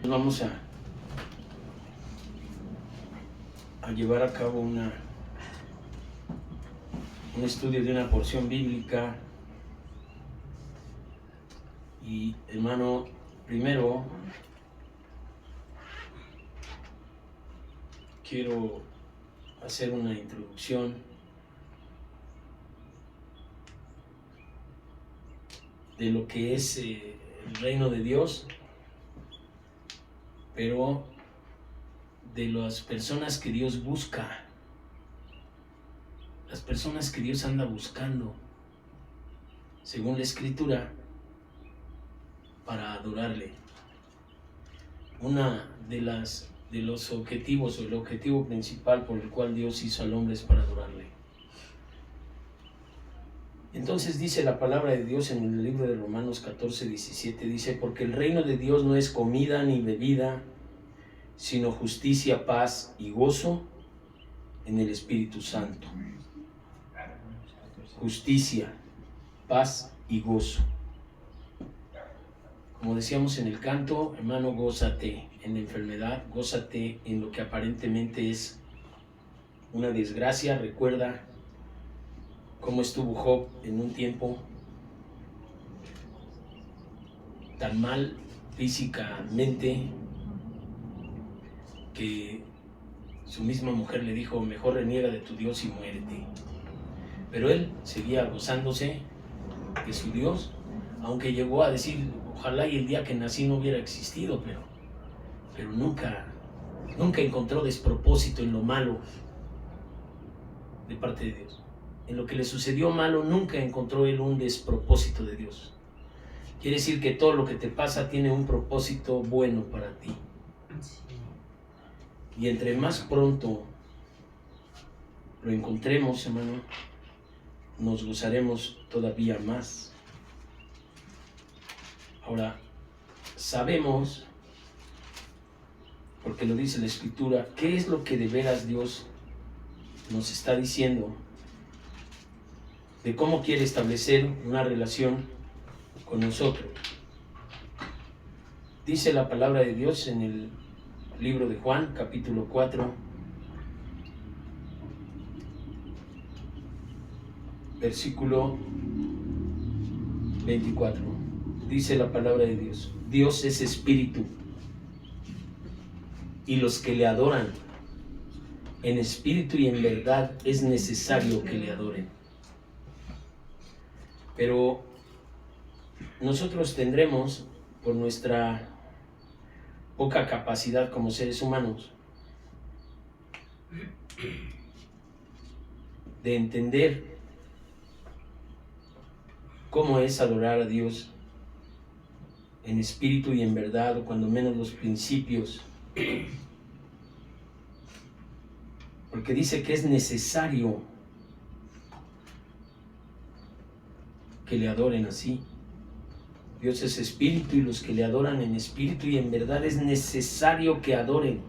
Vamos a llevar a cabo un estudio de una porción bíblica. Y hermano, primero quiero hacer una introducción de lo que es el reino de Dios, pero de las personas que Dios busca, las personas que Dios anda buscando, según la Escritura, para adorarle. Una de los objetivos, o el objetivo principal por el cual Dios hizo al hombre, es para adorarle. Entonces dice la palabra de Dios en el libro de Romanos 14:17, dice: porque el reino de Dios no es comida ni bebida, sino justicia, paz y gozo en el Espíritu Santo. Justicia, paz y gozo. Como decíamos en el canto, hermano, gózate en la enfermedad, gózate en lo que aparentemente es una desgracia. Recuerda cómo estuvo Job en un tiempo tan mal físicamente que su misma mujer le dijo: mejor reniega de tu Dios y muérete. Pero él seguía gozándose de su Dios, aunque llegó a decir: ojalá y el día que nací no hubiera existido, pero nunca encontró despropósito en lo malo de parte de Dios. En lo que le sucedió malo, nunca encontró él un despropósito de Dios. Quiere decir que todo lo que te pasa tiene un propósito bueno para ti. Y entre más pronto lo encontremos, hermano, nos gozaremos todavía más. Ahora, sabemos, porque lo dice la Escritura, qué es lo que de veras Dios nos está diciendo, de cómo quiere establecer una relación con nosotros. Dice la palabra de Dios en el libro de Juan, capítulo 4, versículo 24. Dice la palabra de Dios: Dios es espíritu, y los que le adoran en espíritu y en verdad es necesario que le adoren. Pero nosotros tendremos, por nuestra poca capacidad como seres humanos, de entender cómo es adorar a Dios en espíritu y en verdad, o cuando menos los principios, porque dice que es necesario que le adoren así. Dios es espíritu, y los que le adoran en espíritu y en verdad es necesario que adoren.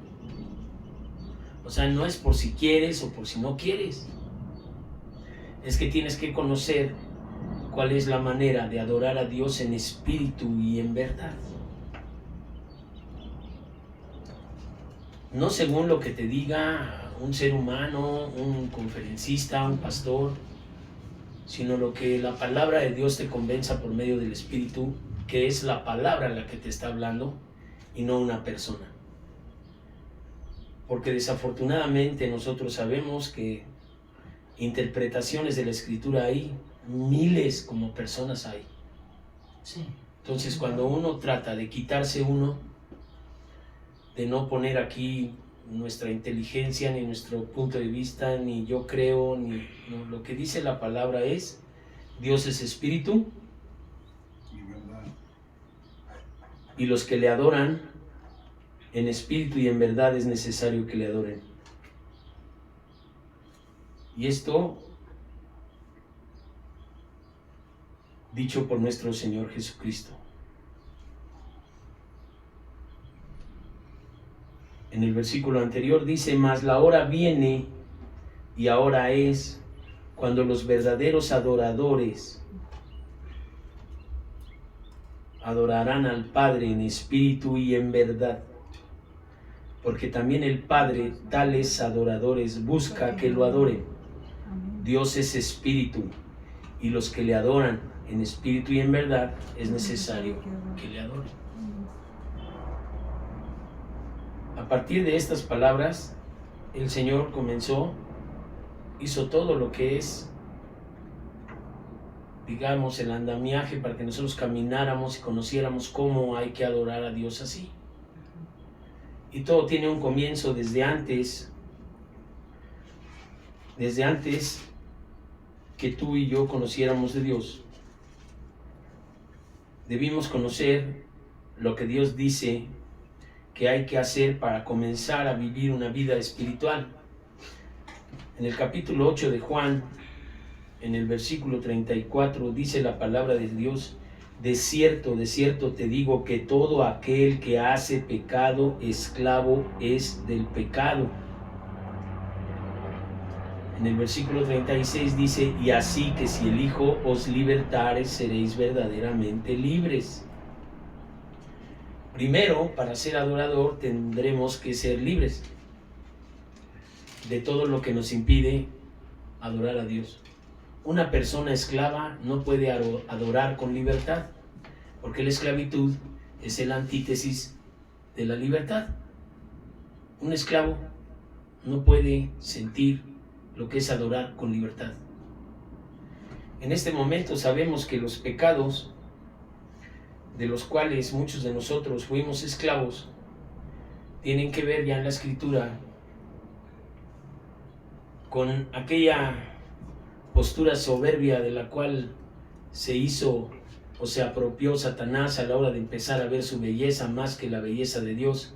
O sea, no es por si quieres o por si no quieres. Es que tienes que conocer cuál es la manera de adorar a Dios en espíritu y en verdad. No según lo que te diga un ser humano, un conferencista, un pastor, sino lo que la palabra de Dios te convenza por medio del Espíritu, que es la palabra la que te está hablando y no una persona. Porque desafortunadamente nosotros sabemos que interpretaciones de la Escritura hay miles, como personas hay. Sí. Entonces, cuando uno trata de quitarse uno, de no poner aquí nuestra inteligencia, ni nuestro punto de vista, ni yo creo, ni no, lo que dice la palabra es: Dios es espíritu, y los que le adoran en espíritu y en verdad es necesario que le adoren. Y esto dicho por nuestro Señor Jesucristo. En el versículo anterior dice: mas la hora viene, y ahora es, cuando los verdaderos adoradores adorarán al Padre en espíritu y en verdad, porque también el Padre tales adoradores busca que lo adoren. Dios es espíritu, y los que le adoran en espíritu y en verdad es necesario que le adoren. A partir de estas palabras, el Señor hizo todo lo que es, digamos, el andamiaje para que nosotros camináramos y conociéramos cómo hay que adorar a Dios así. Y todo tiene un comienzo desde antes que tú y yo conociéramos de Dios. Debimos conocer lo que Dios dice que hay que hacer para comenzar a vivir una vida espiritual. En el capítulo 8 de Juan, en el versículo 34, dice la palabra de Dios: de cierto te digo que todo aquel que hace pecado, esclavo es del pecado. En el versículo 36 dice: y así que si el Hijo os libertare, seréis verdaderamente libres. Primero, para ser adorador tendremos que ser libres de todo lo que nos impide adorar a Dios. Una persona esclava no puede adorar con libertad, porque la esclavitud es el antítesis de la libertad. Un esclavo no puede sentir lo que es adorar con libertad. En este momento sabemos que los pecados de los cuales muchos de nosotros fuimos esclavos tienen que ver ya en la Escritura con aquella postura soberbia de la cual se hizo o se apropió Satanás a la hora de empezar a ver su belleza más que la belleza de Dios.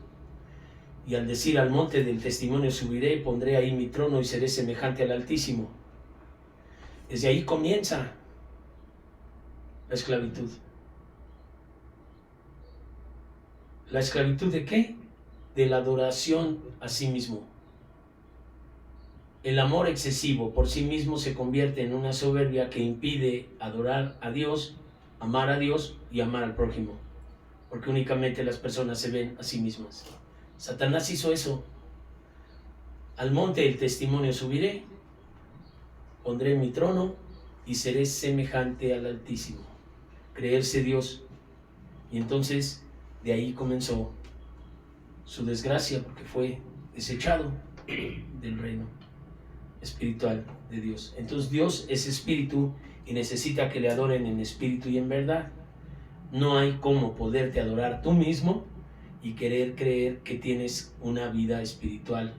Y al decir: al monte del testimonio subiré y pondré ahí mi trono y seré semejante al Altísimo. Desde ahí comienza la esclavitud. ¿La esclavitud de qué? De la adoración a sí mismo. El amor excesivo por sí mismo se convierte en una soberbia que impide adorar a Dios, amar a Dios y amar al prójimo, porque únicamente las personas se ven a sí mismas. Satanás hizo eso. Al monte del testimonio subiré, pondré mi trono y seré semejante al Altísimo. Creerse Dios. Y entonces de ahí comenzó su desgracia, porque fue desechado del reino espiritual de Dios. Entonces Dios es espíritu y necesita que le adoren en espíritu y en verdad. No hay cómo poderte adorar tú mismo y querer creer que tienes una vida espiritual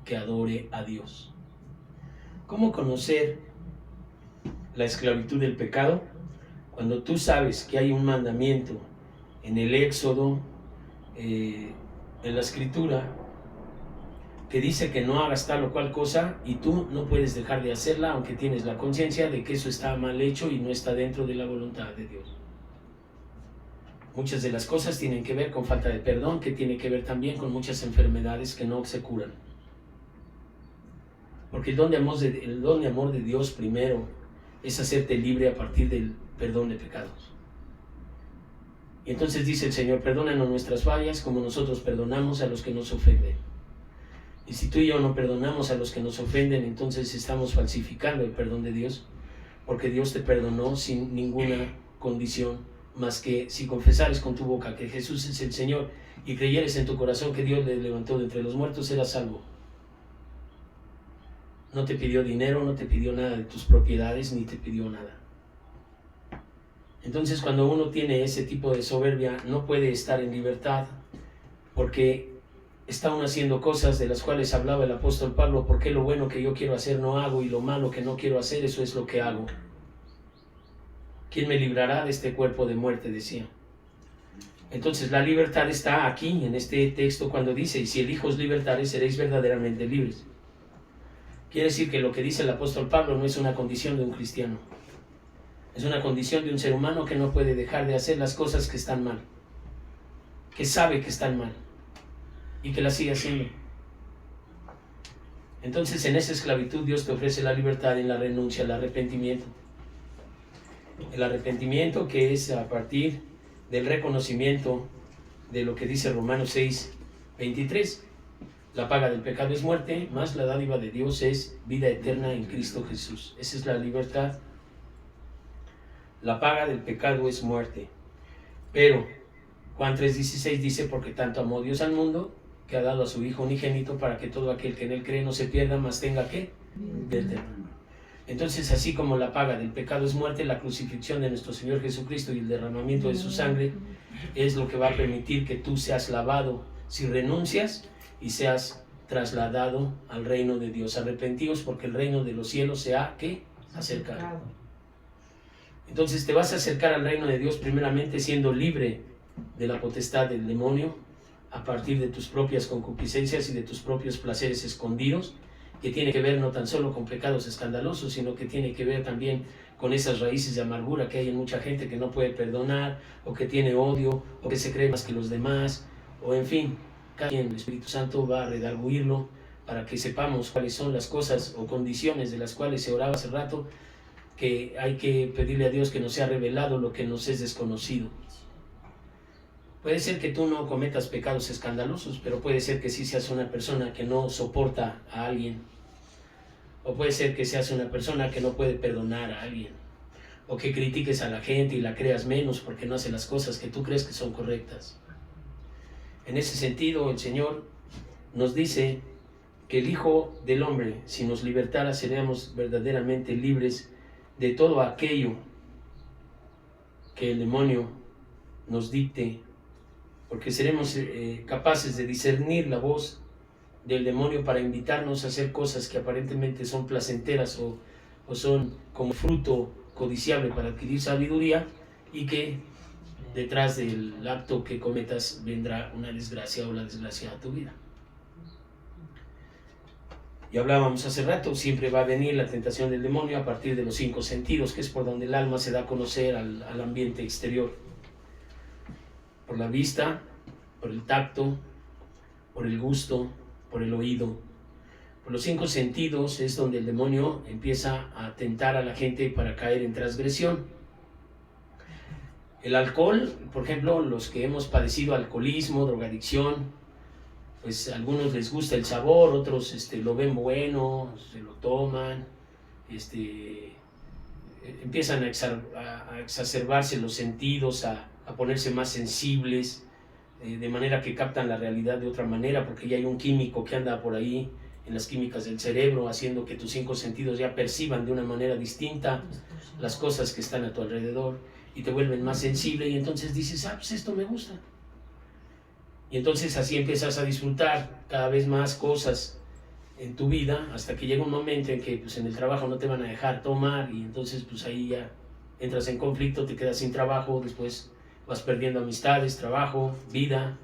que adore a Dios. ¿Cómo conocer la esclavitud del pecado? Cuando tú sabes que hay un mandamiento en el Éxodo, en la Escritura, que dice que no hagas tal o cual cosa, y tú no puedes dejar de hacerla aunque tienes la conciencia de que eso está mal hecho y no está dentro de la voluntad de Dios. Muchas de las cosas tienen que ver con falta de perdón, que tiene que ver también con muchas enfermedades que no se curan. Porque el don de amor de Dios primero es hacerte libre a partir del perdón de pecados. Y entonces dice el Señor: perdónanos nuestras fallas como nosotros perdonamos a los que nos ofenden. Y si tú y yo no perdonamos a los que nos ofenden, entonces estamos falsificando el perdón de Dios, porque Dios te perdonó sin ninguna condición, más que si confesares con tu boca que Jesús es el Señor y creyeres en tu corazón que Dios le levantó de entre los muertos, serás salvo. No te pidió dinero, no te pidió nada de tus propiedades, ni te pidió nada. Entonces, cuando uno tiene ese tipo de soberbia, no puede estar en libertad, porque está uno haciendo cosas de las cuales hablaba el apóstol Pablo: porque lo bueno que yo quiero hacer no hago, y lo malo que no quiero hacer, eso es lo que hago. ¿Quién me librará de este cuerpo de muerte?, decía. Entonces la libertad está aquí, en este texto, cuando dice: y si el Hijo os libertare, seréis verdaderamente libres. Quiere decir que lo que dice el apóstol Pablo no es una condición de un cristiano. Es una condición de un ser humano que no puede dejar de hacer las cosas que están mal, que sabe que están mal y que las sigue haciendo. Entonces, en esa esclavitud Dios te ofrece la libertad en la renuncia, el arrepentimiento. El arrepentimiento, que es a partir del reconocimiento de lo que dice Romanos 6, 23. La paga del pecado es muerte, más la dádiva de Dios es vida eterna en Cristo Jesús. Esa es la libertad. La paga del pecado es muerte. Pero Juan 3:16 dice, porque tanto amó Dios al mundo, que ha dado a su Hijo unigénito, para que todo aquel que en él cree no se pierda, mas tenga ¿qué? Vida eterna. Entonces, así como la paga del pecado es muerte, la crucifixión de nuestro Señor Jesucristo y el derramamiento de su sangre es lo que va a permitir que tú seas lavado si renuncias y seas trasladado al reino de Dios. Arrepentíos porque el reino de los cielos se ha ¿qué? Acercado. Entonces te vas a acercar al reino de Dios primeramente siendo libre de la potestad del demonio a partir de tus propias concupiscencias y de tus propios placeres escondidos, que tiene que ver no tan solo con pecados escandalosos, sino que tiene que ver también con esas raíces de amargura que hay en mucha gente que no puede perdonar, o que tiene odio, o que se cree más que los demás, o en fin, cada quien, el Espíritu Santo va a redarguirlo para que sepamos cuáles son las cosas o condiciones de las cuales se oraba hace rato, que hay que pedirle a Dios que nos sea revelado lo que nos es desconocido. Puede ser que tú no cometas pecados escandalosos, pero puede ser que sí seas una persona que no soporta a alguien. O puede ser que seas una persona que no puede perdonar a alguien. O que critiques a la gente y la creas menos porque no hace las cosas que tú crees que son correctas. En ese sentido, el Señor nos dice que el Hijo del Hombre, si nos libertara, seríamos verdaderamente libres de todo aquello que el demonio nos dicte, porque seremos capaces de discernir la voz del demonio para invitarnos a hacer cosas que aparentemente son placenteras o son como fruto codiciable para adquirir sabiduría, y que detrás del acto que cometas vendrá una desgracia o la desgracia a tu vida. Y hablábamos hace rato, siempre va a venir la tentación del demonio a partir de los 5 sentidos, que es por donde el alma se da a conocer al ambiente exterior. Por la vista, por el tacto, por el gusto, por el oído. Por los 5 sentidos es donde el demonio empieza a tentar a la gente para caer en transgresión. El alcohol, por ejemplo, los que hemos padecido alcoholismo, drogadicción, pues a algunos les gusta el sabor, otros lo ven bueno, se lo toman, empiezan a exacerbarse los sentidos, a ponerse más sensibles, de manera que captan la realidad de otra manera, porque ya hay un químico que anda por ahí en las químicas del cerebro, haciendo que tus 5 sentidos ya perciban de una manera distinta las cosas que están a tu alrededor, y te vuelven más sensible, y entonces dices, pues esto me gusta. Y entonces así empiezas a disfrutar cada vez más cosas en tu vida, hasta que llega un momento en que pues, en el trabajo no te van a dejar tomar, y entonces pues ahí ya entras en conflicto, te quedas sin trabajo, después vas perdiendo amistades, trabajo, vida,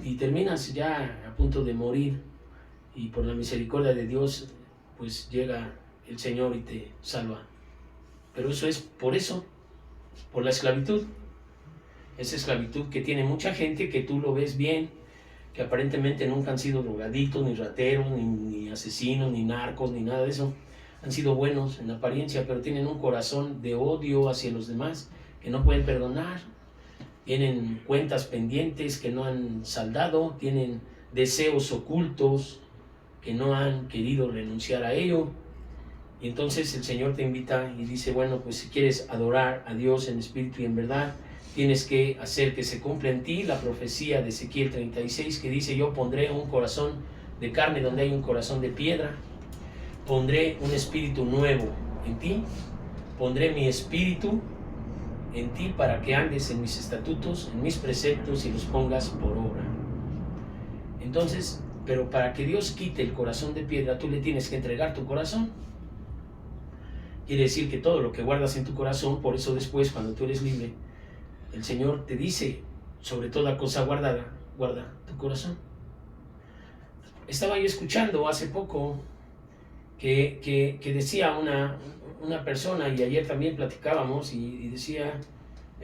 y terminas ya a punto de morir, y por la misericordia de Dios pues llega el Señor y te salva. Pero eso es por la esclavitud. Esa esclavitud que tiene mucha gente, que tú lo ves bien, que aparentemente nunca han sido drogadictos, ni rateros, ni asesinos, ni narcos, ni nada de eso. Han sido buenos en apariencia, pero tienen un corazón de odio hacia los demás, que no pueden perdonar. Tienen cuentas pendientes que no han saldado, tienen deseos ocultos que no han querido renunciar a ello. Y entonces el Señor te invita y dice, bueno, pues si quieres adorar a Dios en espíritu y en verdad, tienes que hacer que se cumpla en ti la profecía de Ezequiel 36, que dice, yo pondré un corazón de carne donde hay un corazón de piedra, pondré un espíritu nuevo en ti, pondré mi espíritu en ti para que andes en mis estatutos, en mis preceptos y los pongas por obra. Entonces, pero para que Dios quite el corazón de piedra, tú le tienes que entregar tu corazón. Quiere decir que todo lo que guardas en tu corazón, por eso después, cuando tú eres libre, el Señor te dice, sobre toda cosa guardada, guarda tu corazón. Estaba yo escuchando hace poco que decía una persona, y ayer también platicábamos, y decía,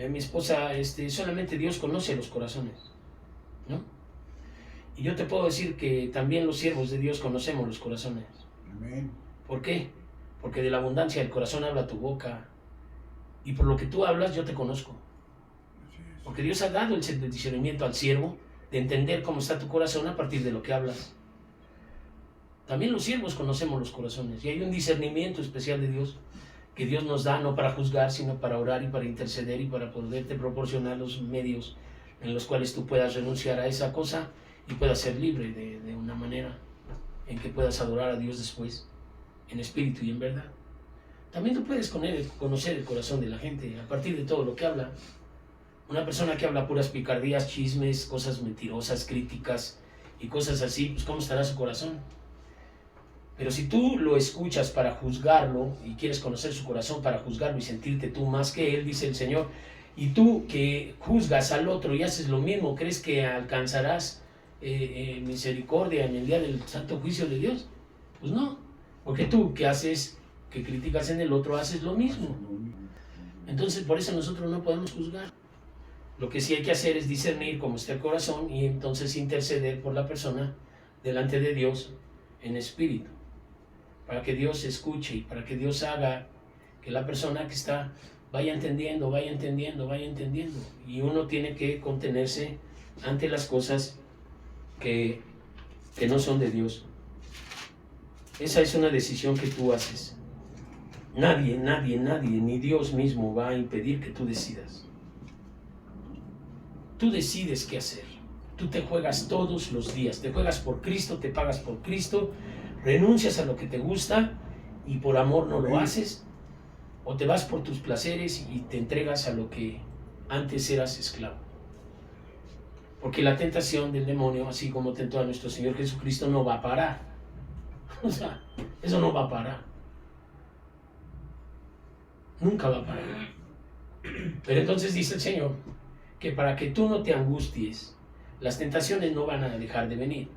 mi esposa, solamente Dios conoce los corazones, ¿no? Y yo te puedo decir que también los siervos de Dios conocemos los corazones. Amén. ¿Por qué? Porque de la abundancia del corazón habla tu boca, y por lo que tú hablas yo te conozco. Así es. Porque Dios ha dado el discernimiento al siervo de entender cómo está tu corazón a partir de lo que hablas. También los siervos conocemos los corazones y hay un discernimiento especial de Dios que Dios nos da no para juzgar, sino para orar y para interceder y para poderte proporcionar los medios en los cuales tú puedas renunciar a esa cosa y puedas ser libre de una manera en que puedas adorar a Dios después, en espíritu y en verdad. También tú puedes conocer el corazón de la gente a partir de todo lo que habla. Una persona que habla puras picardías, chismes, cosas mentirosas, críticas y cosas así, pues ¿cómo estará su corazón? Pero si tú lo escuchas para juzgarlo y quieres conocer su corazón para juzgarlo y sentirte tú más que él, dice el Señor, y tú que juzgas al otro y haces lo mismo, ¿crees que alcanzarás misericordia en el día del santo juicio de Dios? Pues no, porque tú que haces, que criticas en el otro, haces lo mismo. Entonces por eso nosotros no podemos juzgar. Lo que sí hay que hacer es discernir cómo está el corazón y entonces interceder por la persona delante de Dios en espíritu, para que Dios escuche y para que Dios haga que la persona que está vaya entendiendo, vaya entendiendo, vaya entendiendo. Y uno tiene que contenerse ante las cosas que no son de Dios. Esa es una decisión que tú haces. Nadie, ni Dios mismo va a impedir que tú decidas. Tú decides qué hacer. Tú te juegas todos los días. Te juegas por Cristo, te pagas por Cristo, renuncias a lo que te gusta y por amor no lo haces, o te vas por tus placeres y te entregas a lo que antes eras esclavo. Porque la tentación del demonio, así como tentó a nuestro Señor Jesucristo, no va a parar. O sea, eso no va a parar. Nunca va a parar. Pero entonces dice el Señor que para que tú no te angusties, las tentaciones no van a dejar de venir,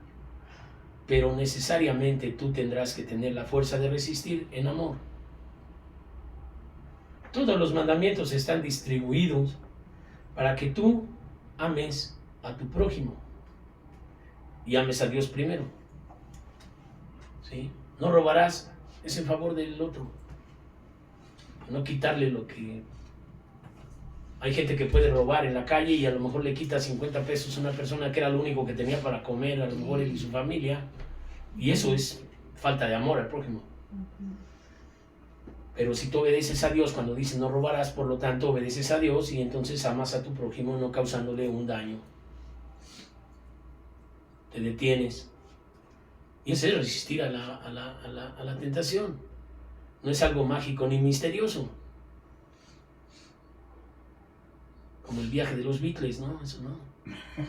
pero necesariamente tú tendrás que tener la fuerza de resistir en amor. Todos los mandamientos están distribuidos para que tú ames a tu prójimo y ames a Dios primero. ¿Sí? No robarás, es en favor del otro. No quitarle lo que... Hay gente que puede robar en la calle y a lo mejor le quita 50 pesos a una persona que era lo único que tenía para comer, a lo mejor él y su familia, y eso es falta de amor al prójimo. Pero si tú obedeces a Dios cuando dice no robarás, por lo tanto obedeces a Dios y entonces amas a tu prójimo no causándole un daño. Te detienes. Y eso es resistir a la tentación. No es algo mágico ni misterioso. Como el viaje de los Beatles, ¿no? Eso no.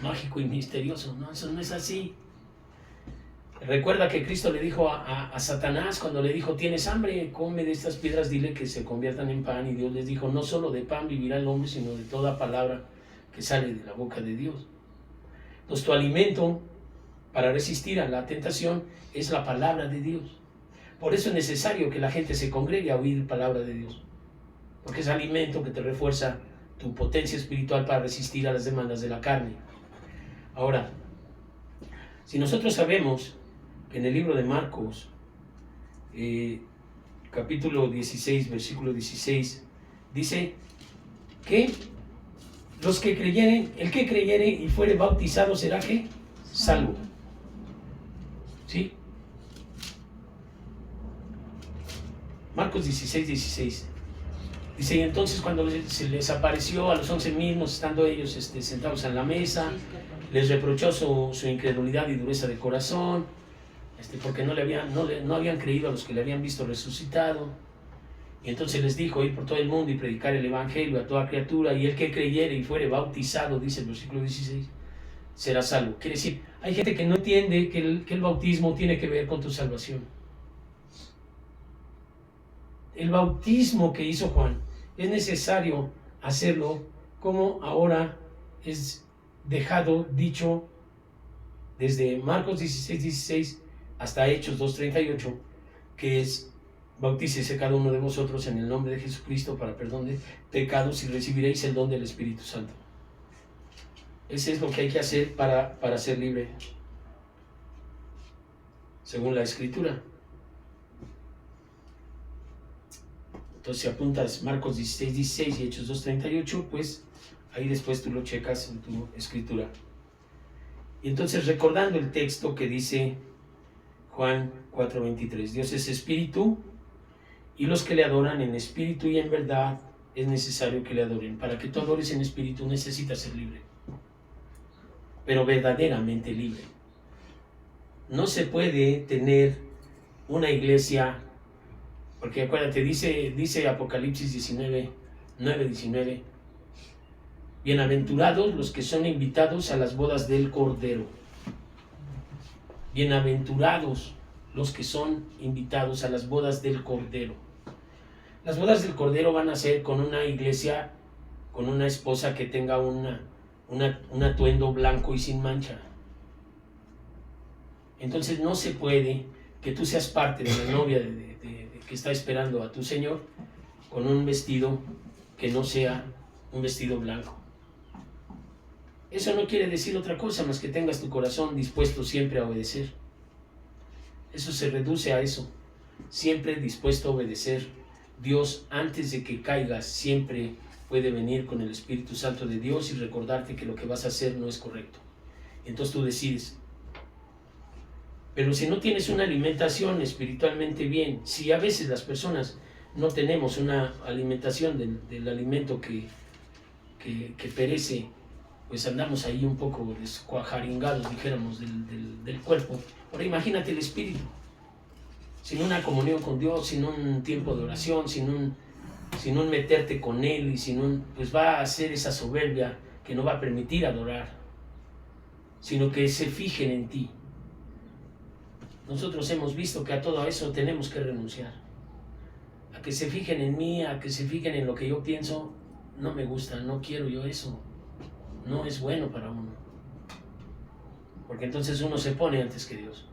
Mágico y misterioso, ¿no? Eso no es así. Recuerda que Cristo le dijo a Satanás cuando le dijo, ¿tienes hambre? Come de estas piedras, dile que se conviertan en pan. Y Dios les dijo, no solo de pan vivirá el hombre, sino de toda palabra que sale de la boca de Dios. Entonces tu alimento para resistir a la tentación es la palabra de Dios. Por eso es necesario que la gente se congregue a oír palabra de Dios. Porque es alimento que te refuerza tu potencia espiritual para resistir a las demandas de la carne. Ahora, si nosotros sabemos que en el libro de Marcos, capítulo 16, versículo 16, dice que los que creyeren, el que creyere y fuere bautizado será ¿qué? Salvo. ¿Sí? Marcos 16, 16. Dice, y entonces cuando se les apareció a los 11 mismos, estando ellos sentados en la mesa, les reprochó su incredulidad y dureza de corazón, porque no habían creído a los que le habían visto resucitado. Y entonces les dijo, ir por todo el mundo y predicar el evangelio a toda criatura, y el que creyere y fuere bautizado, dice el versículo 16, será salvo. Quiere decir, hay gente que no entiende que el bautismo tiene que ver con tu salvación. El bautismo que hizo Juan es necesario hacerlo como ahora es dejado dicho desde Marcos 16, 16 hasta Hechos 2:38, que es bautícese cada uno de vosotros en el nombre de Jesucristo para perdón de pecados y recibiréis el don del Espíritu Santo. Ese es lo que hay que hacer para ser libre, según la Escritura. Entonces, si apuntas Marcos 16, 16 y Hechos 2:38, pues Ahí después tú lo checas en tu escritura. Y entonces, recordando el texto que dice Juan 4:23, Dios es espíritu, y los que le adoran en espíritu y en verdad es necesario que le adoren. Para que tú adores en espíritu necesitas ser libre, pero verdaderamente libre. No se puede tener una iglesia, porque acuérdate, dice Apocalipsis 19, bienaventurados los que son invitados a las bodas del Cordero. Bienaventurados los que son invitados a las bodas del Cordero. Las bodas del Cordero van a ser con una iglesia, con una esposa que tenga un atuendo blanco y sin mancha. Entonces no se puede que tú seas parte de la novia que está esperando a tu Señor con un vestido que no sea un vestido blanco. Eso no quiere decir otra cosa más que tengas tu corazón dispuesto siempre a obedecer. Eso se reduce a eso, siempre dispuesto a obedecer. Dios, antes de que caigas, siempre puede venir con el Espíritu Santo de Dios y recordarte que lo que vas a hacer no es correcto. Entonces tú decides. Pero si no tienes una alimentación espiritualmente bien, si a veces las personas no tenemos una alimentación del alimento que perece, pues andamos ahí un poco descuajaringados, dijéramos, del cuerpo. Ahora imagínate el espíritu, sin una comunión con Dios, sin un tiempo de oración, sin un meterte con Él, y pues va a hacer esa soberbia que no va a permitir adorar, sino que se fijen en ti. Nosotros hemos visto que a todo eso tenemos que renunciar. A que se fijen en mí, a que se fijen en lo que yo pienso, no me gusta, no quiero yo eso. No es bueno para uno. Porque entonces uno se pone antes que Dios.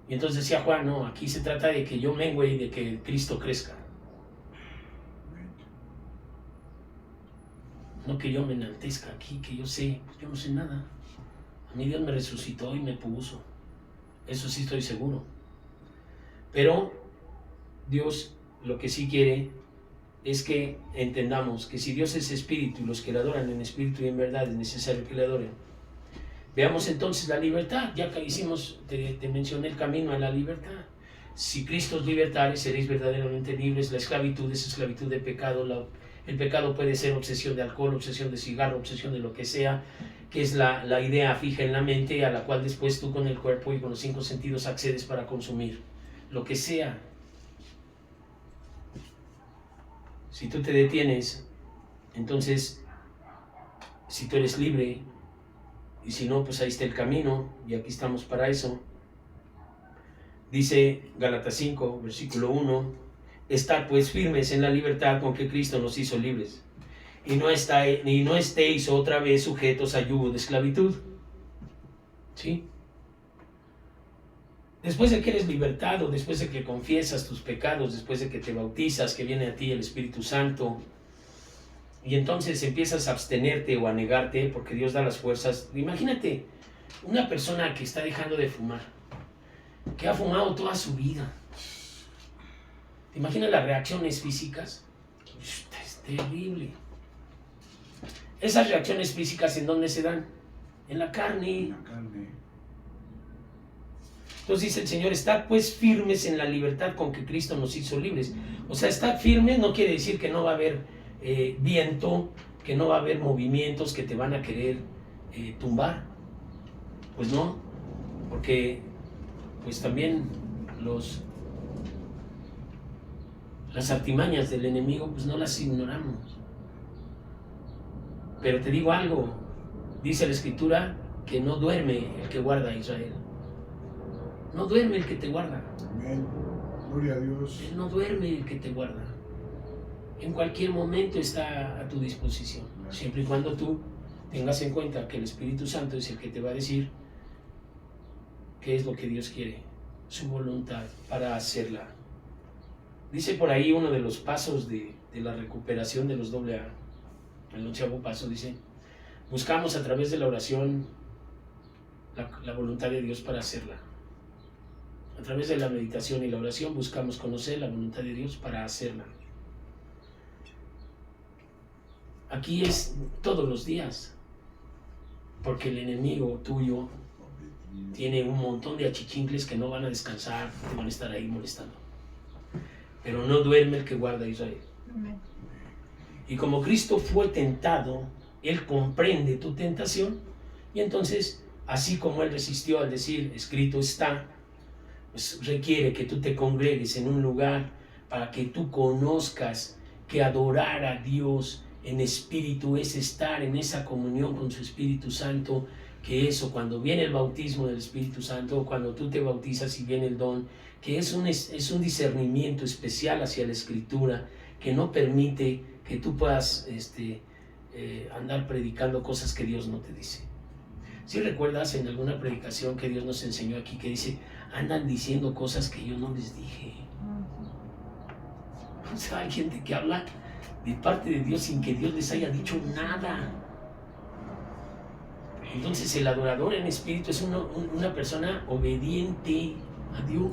Y entonces decía Juan, no, aquí se trata de que yo mengüe y de que Cristo crezca. No que yo me enaltezca aquí, que yo sé, pues yo no sé nada. A mí Dios me resucitó y me puso. Eso sí estoy seguro. Pero Dios lo que sí quiere es que entendamos que si Dios es espíritu y los que le adoran en espíritu y en verdad es necesario que le adoren. Veamos entonces la libertad. Ya que hicimos, te mencioné el camino a la libertad. Si Cristo os libertare, seréis verdaderamente libres. La esclavitud es esclavitud de pecado. El pecado puede ser obsesión de alcohol, obsesión de cigarro, obsesión de lo que sea, que es la idea fija en la mente a la cual después tú con el cuerpo y con los 5 sentidos accedes para consumir. Lo que sea. Si tú te detienes, entonces, si tú eres libre, y si no, pues ahí está el camino, y aquí estamos para eso. Dice Gálatas 5, versículo 1, Estad pues firmes en la libertad con que Cristo nos hizo libres, y no estéis otra vez sujetos a yugo de esclavitud. ¿Sí? Después de que eres libertado, después de que confiesas tus pecados, después de que te bautizas, que viene a ti el Espíritu Santo, y entonces empiezas a abstenerte o a negarte porque Dios da las fuerzas. Imagínate una persona que está dejando de fumar, que ha fumado toda su vida. ¿Te imaginas las reacciones físicas? Es terrible. Esas reacciones físicas, ¿en dónde se dan? En la carne. Entonces dice el Señor, estad pues firmes en la libertad con que Cristo nos hizo libres. O sea, estar firmes no quiere decir que no va a haber viento, que no va a haber movimientos que te van a querer tumbar. Pues no, porque pues también las artimañas del enemigo pues no las ignoramos. Pero te digo algo, dice la Escritura que no duerme el que guarda a Israel. No duerme el que te guarda. Amén. Gloria a Dios. Él no duerme el que te guarda. En cualquier momento está a tu disposición. Siempre y cuando tú tengas en cuenta que el Espíritu Santo es el que te va a decir qué es lo que Dios quiere, su voluntad para hacerla. Dice por ahí uno de los pasos de la recuperación de los AA, el 8º paso, dice, buscamos a través de la oración la voluntad de Dios para hacerla. A través de la meditación y la oración buscamos conocer la voluntad de Dios para hacerla. Aquí es todos los días, porque el enemigo tuyo tiene un montón de achichincles que no van a descansar, te van a estar ahí molestando. Pero no duerme el que guarda a Israel. Amén. Y como Cristo fue tentado, Él comprende tu tentación, y entonces, así como Él resistió al decir, escrito está, pues requiere que tú te congregues en un lugar para que tú conozcas que adorar a Dios en espíritu es estar en esa comunión con su Espíritu Santo, que eso, cuando viene el bautismo del Espíritu Santo, cuando tú te bautizas y viene el don, que es un discernimiento especial hacia la Escritura, que no permite que tú puedas andar predicando cosas que Dios no te dice. Si recuerdas en alguna predicación que Dios nos enseñó aquí, que dice, andan diciendo cosas que yo no les dije. O sea, hay gente que habla de parte de Dios sin que Dios les haya dicho nada. Entonces el adorador en espíritu es una persona obediente a Dios.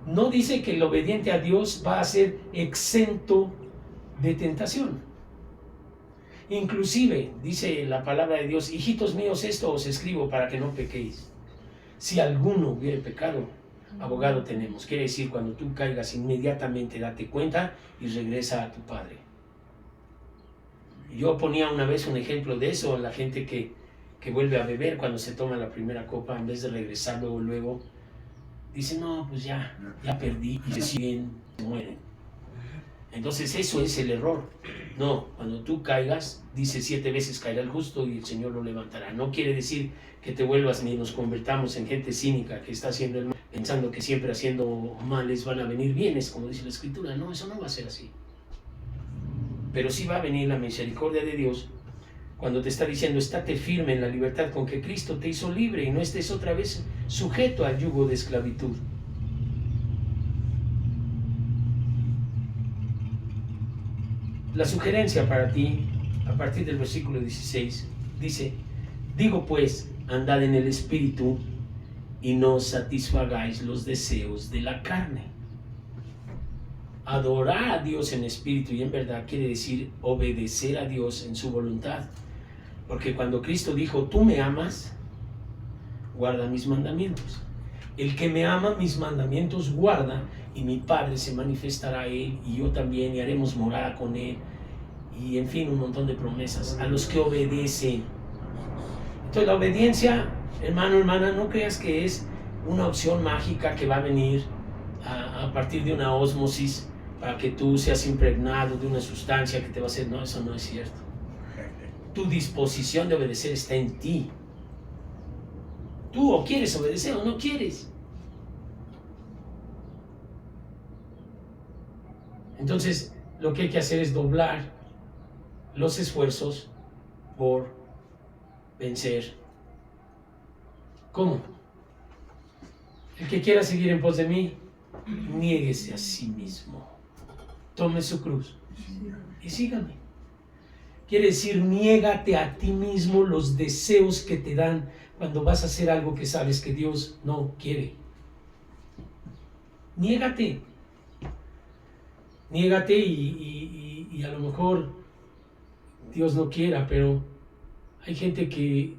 No dice que el obediente a Dios va a ser exento de tentación. Inclusive, dice la palabra de Dios, hijitos míos, esto os escribo para que no pequéis. Si alguno hubiere pecado, abogado tenemos. Quiere decir, cuando tú caigas, inmediatamente date cuenta y regresa a tu Padre. Yo ponía una vez un ejemplo de eso, la gente que vuelve a beber cuando se toma la primera copa, en vez de regresar luego, dice, no, pues ya perdí, y se siguen, se mueren. Entonces eso es el error. No, cuando tú caigas, dice 7 veces caerá el justo y el Señor lo levantará. No quiere decir que te vuelvas ni nos convertamos en gente cínica que está haciendo el mal, pensando que siempre haciendo males van a venir bienes, como dice la Escritura. No, eso no va a ser así. Pero sí va a venir la misericordia de Dios cuando te está diciendo, estate firme en la libertad con que Cristo te hizo libre y no estés otra vez sujeto al yugo de esclavitud. La sugerencia para ti, a partir del versículo 16, dice, digo pues, andad en el Espíritu y no satisfagáis los deseos de la carne. Adorar a Dios en espíritu y en verdad quiere decir obedecer a Dios en su voluntad. Porque cuando Cristo dijo, tú me amas, guarda mis mandamientos. El que me ama, mis mandamientos guarda, y mi Padre se manifestará a él, y yo también, y haremos morada con él. Y en fin, un montón de promesas a los que obedecen. Entonces la obediencia, hermano, hermana, no creas que es una opción mágica que va a venir a partir de una ósmosis para que tú seas impregnado de una sustancia que te va a hacer. No, eso no es cierto. Tu disposición de obedecer está en ti. Tú o quieres obedecer o no quieres. Entonces, lo que hay que hacer es doblar los esfuerzos por vencer. ¿Cómo? El que quiera seguir en pos de mí, niéguese a sí mismo. Tome su cruz y sígame. Quiere decir, niégate a ti mismo los deseos que te dan cuando vas a hacer algo que sabes que Dios no quiere. Niégate. Niégate y a lo mejor Dios no quiera, pero hay gente que,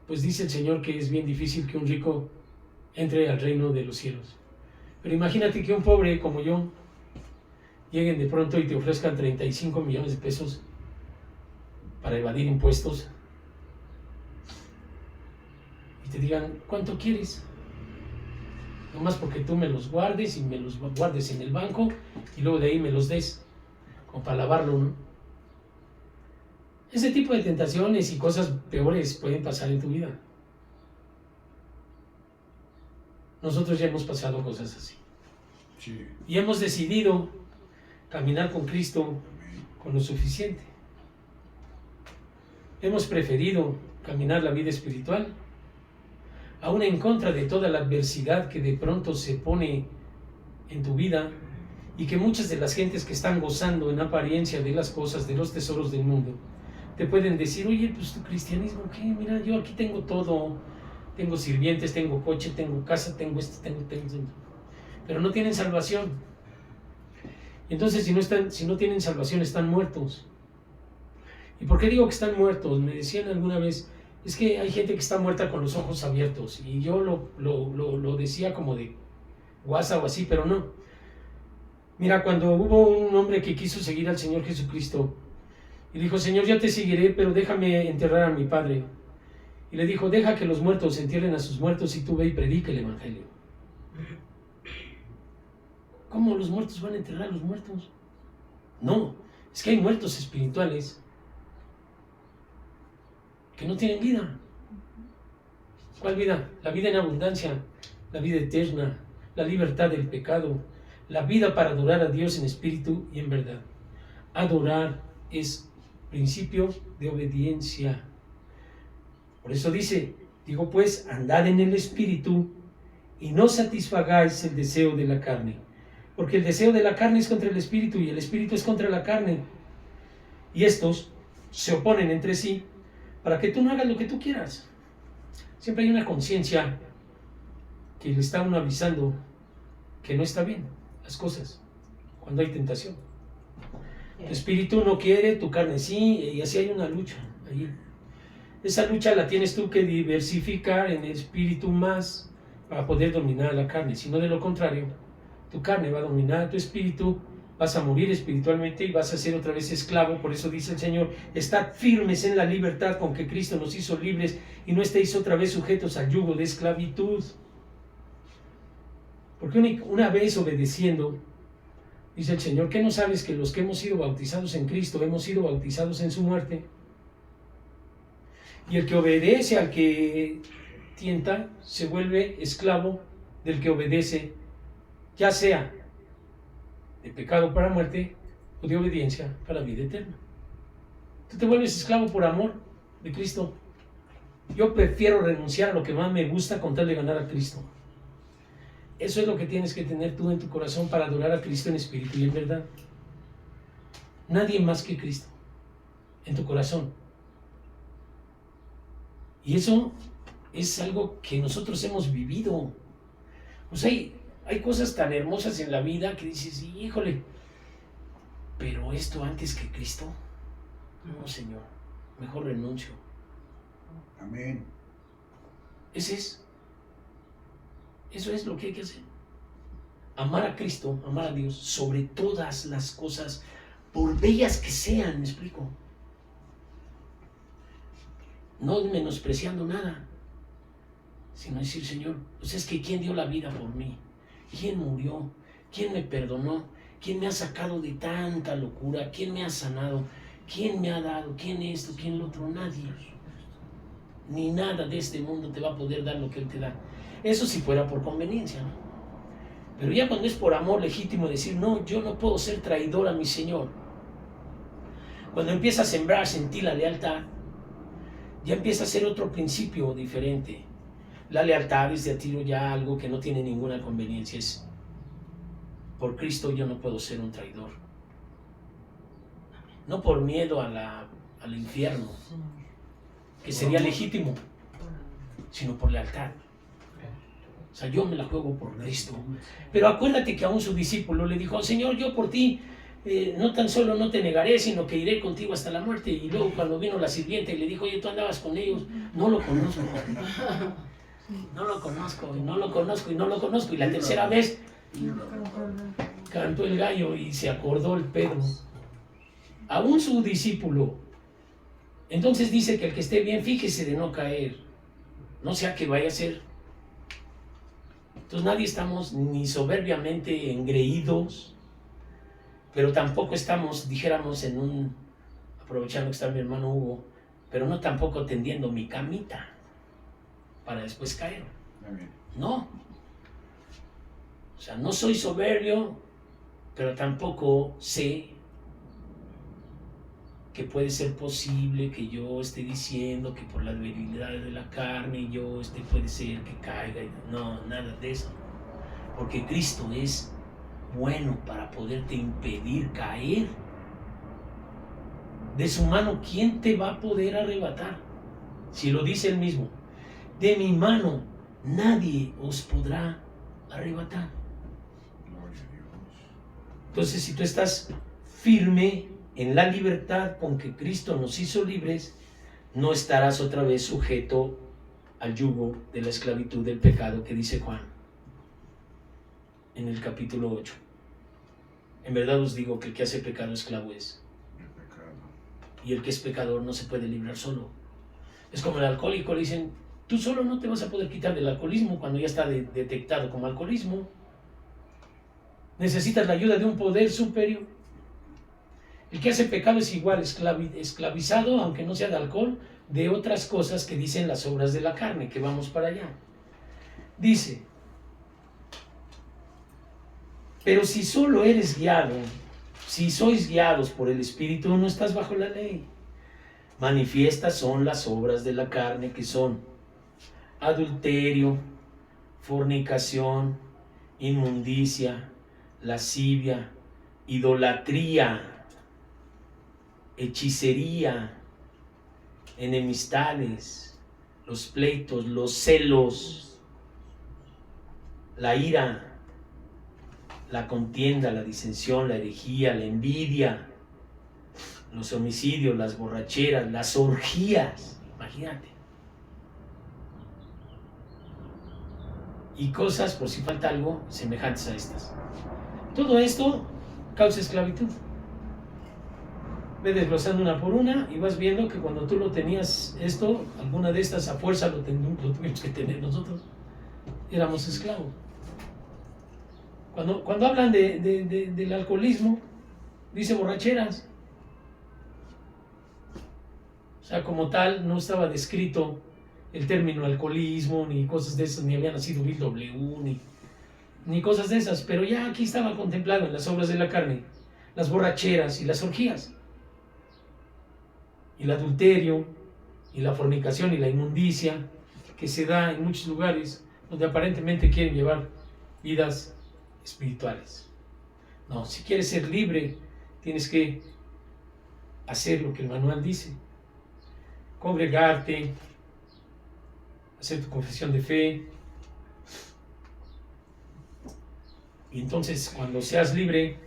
pues dice el Señor que es bien difícil que un rico entre al reino de los cielos. Pero imagínate que un pobre como yo lleguen de pronto y te ofrezcan 35 millones de pesos para evadir impuestos y te digan, ¿cuánto quieres? Nomás porque tú me los guardes y me los guardes en el banco y luego de ahí me los des, como para lavarlo, ¿no? Ese tipo de tentaciones y cosas peores pueden pasar en tu vida. Nosotros ya hemos pasado cosas así. Sí. Y hemos decidido caminar con Cristo con lo suficiente. Hemos preferido caminar la vida espiritual, aún en contra de toda la adversidad que de pronto se pone en tu vida y que muchas de las gentes que están gozando en apariencia de las cosas, de los tesoros del mundo, te pueden decir, oye, pues tu cristianismo, ¿qué? Mira, yo aquí tengo todo, tengo sirvientes, tengo coche, tengo casa, tengo esto, tengo, pero no tienen salvación. Entonces, si no tienen salvación, están muertos. ¿Y por qué digo que están muertos? Me decían alguna vez, es que hay gente que está muerta con los ojos abiertos. Y yo lo decía como de guasa o así, pero no. Mira, cuando hubo un hombre que quiso seguir al Señor Jesucristo y dijo, Señor, yo te seguiré, pero déjame enterrar a mi padre. Y le dijo, deja que los muertos entierren a sus muertos y tú ve y predica el Evangelio. ¿Cómo los muertos van a enterrar a los muertos? No, es que hay muertos espirituales que no tienen vida. ¿Cuál vida? La vida en abundancia, la vida eterna, la libertad del pecado, la vida para adorar a Dios en espíritu y en verdad. Adorar es principio de obediencia. Por eso dice, digo pues, andad en el espíritu y no satisfagáis el deseo de la carne. Porque el deseo de la carne es contra el espíritu y el espíritu es contra la carne. Y estos se oponen entre sí para que tú no hagas lo que tú quieras. Siempre hay una conciencia que le está uno avisando que no está bien las cosas cuando hay tentación. Tu espíritu no quiere, tu carne sí, y así hay una lucha ahí. Esa lucha la tienes tú que diversificar en el espíritu más para poder dominar la carne. Si no, de lo contrario, tu carne va a dominar a tu espíritu, vas a morir espiritualmente y vas a ser otra vez esclavo. Por eso dice el Señor, estad firmes en la libertad con que Cristo nos hizo libres y no estéis otra vez sujetos al yugo de esclavitud. Porque una vez obedeciendo, dice el Señor, ¿qué no sabes que los que hemos sido bautizados en Cristo hemos sido bautizados en su muerte? Y el que obedece al que tienta se vuelve esclavo del que obedece, ya sea de pecado para muerte o de obediencia para vida eterna. Tú te vuelves esclavo por amor de Cristo. Yo prefiero renunciar a lo que más me gusta con tal de ganar a Cristo. Eso es lo que tienes que tener tú en tu corazón para adorar a Cristo en espíritu y en verdad. Nadie más que Cristo en tu corazón. Y eso es algo que nosotros hemos vivido. O sea, hay cosas tan hermosas en la vida que dices, híjole, pero esto antes que Cristo, no, Señor, mejor renuncio. Amén. Eso es lo que hay que hacer. Amar a Cristo, amar a Dios sobre todas las cosas, por bellas que sean, me explico. No menospreciando nada, sino decir, Señor, pues es que ¿quién dio la vida por mí? ¿Quién murió? ¿Quién me perdonó? ¿Quién me ha sacado de tanta locura? ¿Quién me ha sanado? ¿Quién me ha dado? ¿Quién esto? ¿Quién lo otro? Nadie. Ni nada de este mundo te va a poder dar lo que Él te da. Eso si fuera por conveniencia, ¿no? Pero ya cuando es por amor legítimo decir, no, yo no puedo ser traidor a mi Señor. Cuando empieza a sembrarse en ti la lealtad, ya empieza a ser otro principio diferente. La lealtad es de a tiro ya algo que no tiene ninguna conveniencia. Es, por Cristo yo no puedo ser un traidor. No por miedo al infierno, que sería legítimo, sino por lealtad. O sea, yo me la juego por Cristo. Pero acuérdate que aún su discípulo le dijo, Señor, yo por ti no tan solo no te negaré, sino que iré contigo hasta la muerte. Y luego cuando vino la sirvienta y le dijo, oye, tú andabas con ellos, no lo conozco. No lo conozco, y no lo conozco, y no lo conozco. Y la tercera vez cantó el gallo y se acordó el Pedro. Aún su discípulo. Entonces dice que el que esté bien, fíjese de no caer. No sea que vaya a ser. Entonces nadie estamos ni soberbiamente engreídos, pero tampoco estamos, dijéramos, aprovechando que está mi hermano Hugo, pero no tampoco tendiendo mi camita para después caer. No. O sea, no soy soberbio, pero tampoco sé que puede ser posible que yo esté diciendo que por las debilidades de la carne yo puede ser que caiga. No, nada de eso. Porque Cristo es bueno para poderte impedir caer. De su mano, ¿quién te va a poder arrebatar? Si lo dice él mismo, de mi mano nadie os podrá arrebatar. Entonces, si tú estás firme en la libertad con que Cristo nos hizo libres, no estarás otra vez sujeto al yugo de la esclavitud del pecado que dice Juan en el capítulo 8. En verdad os digo que el que hace pecado esclavo es. Y el que es pecador no se puede librar solo. Es como el alcohólico, le dicen, tú solo no te vas a poder quitar del alcoholismo cuando ya está detectado como alcoholismo. Necesitas la ayuda de un poder superior. El que hace pecado es igual esclavizado, aunque no sea de alcohol, de otras cosas que dicen las obras de la carne, que vamos para allá. Dice, pero si solo eres guiado, si sois guiados por el Espíritu, no estás bajo la ley. Manifiestas son las obras de la carne, que son adulterio, fornicación, inmundicia, lascivia, idolatría, hechicería, enemistades, los pleitos, los celos, la ira, la contienda, la disensión, la herejía, la envidia, los homicidios, las borracheras, las orgías, imagínate. Y cosas, por si falta algo, semejantes a estas. Todo esto causa esclavitud. Ve desglosando una por una y vas viendo que cuando tú lo tenías esto, alguna de estas a fuerza lo tuvimos que tener nosotros. Éramos esclavos. Cuando hablan del alcoholismo, dice borracheras. O sea, como tal, no estaba descrito el término alcoholismo, ni cosas de esas, ni había nacido Bill W, ni cosas de esas, pero ya aquí estaba contemplado en las obras de la carne, las borracheras y las orgías, y el adulterio, y la fornicación y la inmundicia, que se da en muchos lugares donde aparentemente quieren llevar vidas espirituales. No, si quieres ser libre, tienes que hacer lo que el manual dice: congregarte, hacer tu confesión de fe. Y entonces, cuando seas libre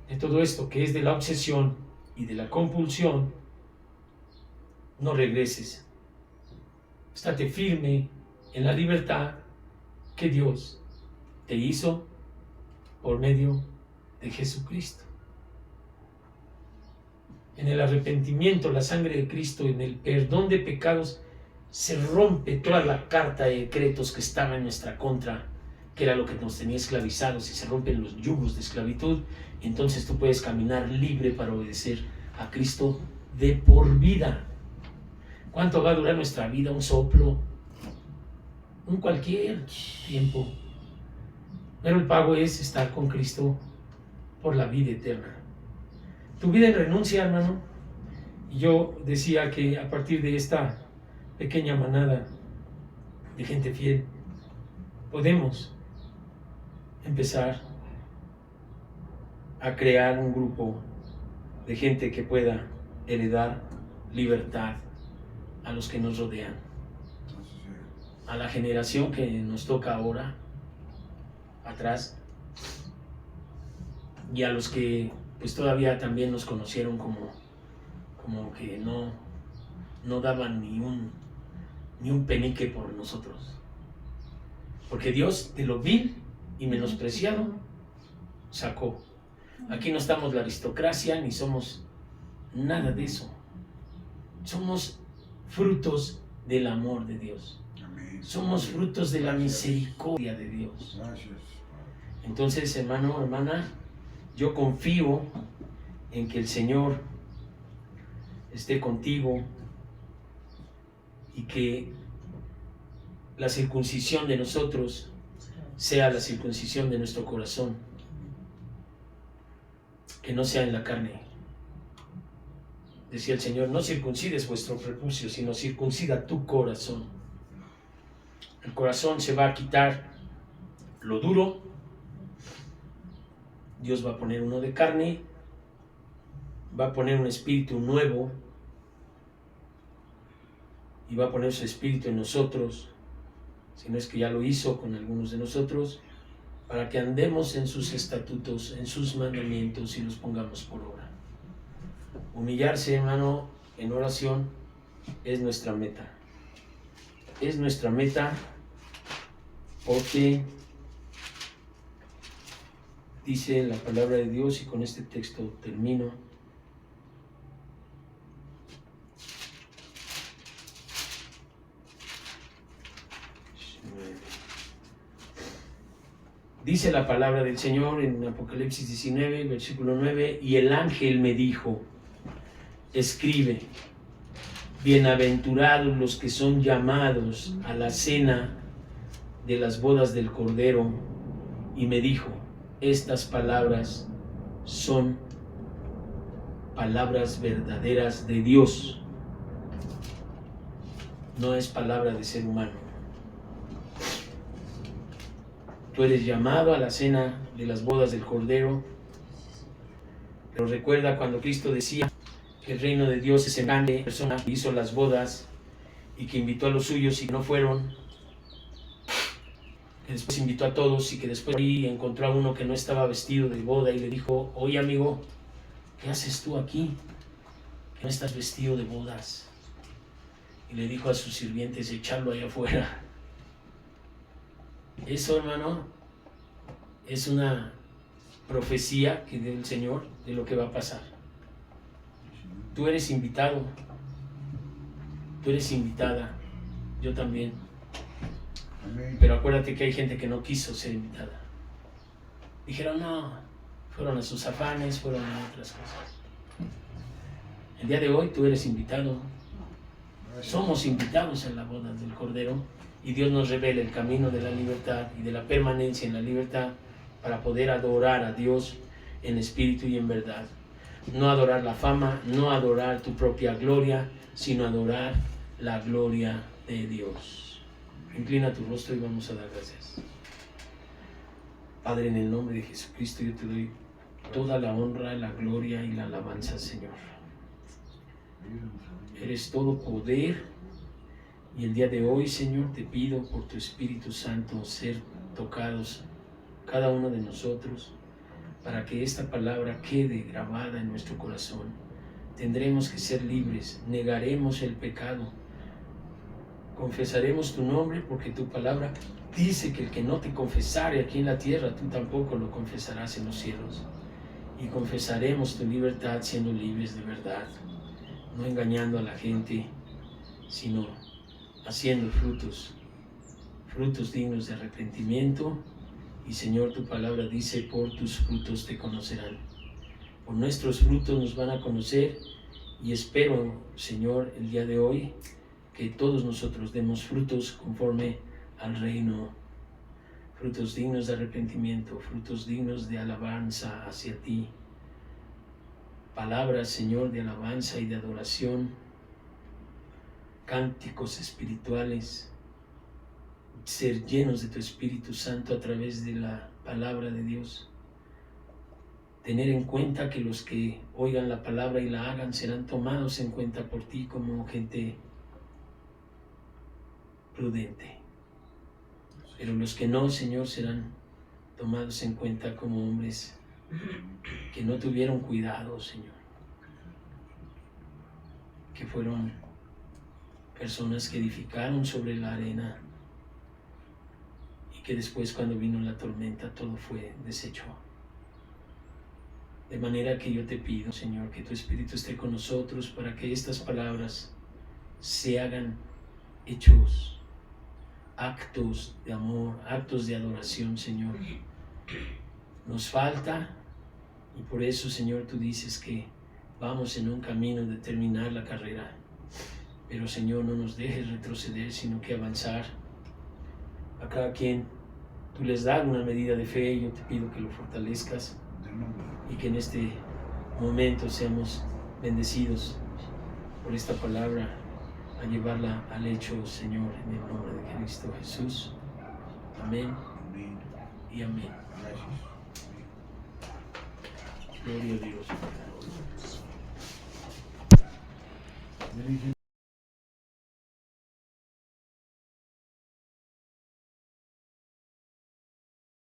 de todo esto que es de la obsesión y de la compulsión, no regreses. Estate firme en la libertad que Dios te hizo por medio de Jesucristo. En el arrepentimiento, la sangre de Cristo, en el perdón de pecados, se rompe toda la carta de decretos que estaba en nuestra contra, que era lo que nos tenía esclavizados, y se rompen los yugos de esclavitud, y entonces tú puedes caminar libre para obedecer a Cristo de por vida. ¿Cuánto va a durar nuestra vida? Un soplo, un cualquier tiempo. Pero el pago es estar con Cristo por la vida eterna. Tu vida en renuncia, hermano. Y yo decía que a partir de esta pequeña manada de gente fiel, podemos empezar a crear un grupo de gente que pueda heredar libertad a los que nos rodean, a la generación que nos toca ahora atrás, y a los que pues todavía también nos conocieron como que no daban ni un penique por nosotros, porque Dios de lo vil y menospreciado sacó. Aquí no estamos la aristocracia ni somos nada de eso. Somos frutos del amor de Dios. Amén. Somos frutos de la misericordia de Dios. Gracias. Entonces, hermano, hermana, yo confío en que el Señor esté contigo y que la circuncisión de nosotros sea la circuncisión de nuestro corazón, que no sea en la carne. Decía el Señor: no circuncides vuestro prepucio, sino circuncida tu corazón. El corazón se va a quitar lo duro. Dios va a poner uno de carne, va a poner un espíritu nuevo y va a poner su espíritu en nosotros, si no es que ya lo hizo con algunos de nosotros, para que andemos en sus estatutos, en sus mandamientos y los pongamos por obra. Humillarse, hermano, en oración es nuestra meta. Es nuestra meta porque dice la palabra de Dios, y con este texto termino. Dice la palabra del Señor en Apocalipsis 19, versículo 9, y el ángel me dijo, escribe, bienaventurados los que son llamados a la cena de las bodas del Cordero, y me dijo, estas palabras son palabras verdaderas de Dios, no es palabra de ser humano. Tú eres llamado a la cena de las bodas del Cordero, pero recuerda cuando Cristo decía que el reino de Dios es semejante a la persona que hizo las bodas y que invitó a los suyos y que no fueron, que después invitó a todos y que después ahí encontró a uno que no estaba vestido de boda y le dijo, oye amigo, ¿qué haces tú aquí? Que no estás vestido de bodas. Y le dijo a sus sirvientes, echarlo allá afuera. Eso, hermano, es una profecía que dio el Señor de lo que va a pasar. Tú eres invitado, tú eres invitada, yo también. Amén. Pero acuérdate que hay gente que no quiso ser invitada. Dijeron, no, fueron a sus afanes, fueron a otras cosas. El día de hoy tú eres invitado. Somos invitados en la boda del Cordero y Dios nos revela el camino de la libertad y de la permanencia en la libertad para poder adorar a Dios en espíritu y en verdad. No adorar la fama, no adorar tu propia gloria, sino adorar la gloria de Dios. Inclina tu rostro y vamos a dar gracias. Padre, en el nombre de Jesucristo yo te doy toda la honra, la gloria y la alabanza, Señor. Eres todo poder y el día de hoy, Señor, te pido por tu Espíritu Santo ser tocados cada uno de nosotros para que esta palabra quede grabada en nuestro corazón. Tendremos que ser libres, negaremos el pecado, confesaremos tu nombre porque tu palabra dice que el que no te confesare aquí en la tierra, tú tampoco lo confesarás en los cielos. Y confesaremos tu libertad siendo libres de verdad, no engañando a la gente, sino haciendo frutos dignos de arrepentimiento. Y Señor, tu palabra dice, por tus frutos te conocerán. Por nuestros frutos nos van a conocer y espero, Señor, el día de hoy, que todos nosotros demos frutos conforme al reino, frutos dignos de arrepentimiento, frutos dignos de alabanza hacia ti. Palabras, Señor, de alabanza y de adoración, cánticos espirituales, ser llenos de tu Espíritu Santo a través de la palabra de Dios. Tener en cuenta que los que oigan la palabra y la hagan serán tomados en cuenta por ti como gente prudente. Pero los que no, Señor, serán tomados en cuenta como hombres que no tuvieron cuidado, Señor. Que fueron personas que edificaron sobre la arena y que después, cuando vino la tormenta, todo fue deshecho. De manera que yo te pido, Señor, que tu Espíritu esté con nosotros para que estas palabras se hagan hechos, actos de amor, actos de adoración, Señor. Nos falta, y por eso, Señor, tú dices que vamos en un camino de terminar la carrera. Pero, Señor, no nos dejes retroceder, sino que avanzar. A cada quien tú les das una medida de fe y yo te pido que lo fortalezcas y que en este momento seamos bendecidos por esta palabra a llevarla al hecho, Señor, en el nombre de Cristo Jesús. Amén. Amén. Y amén. Gracias. Gloria a Dios.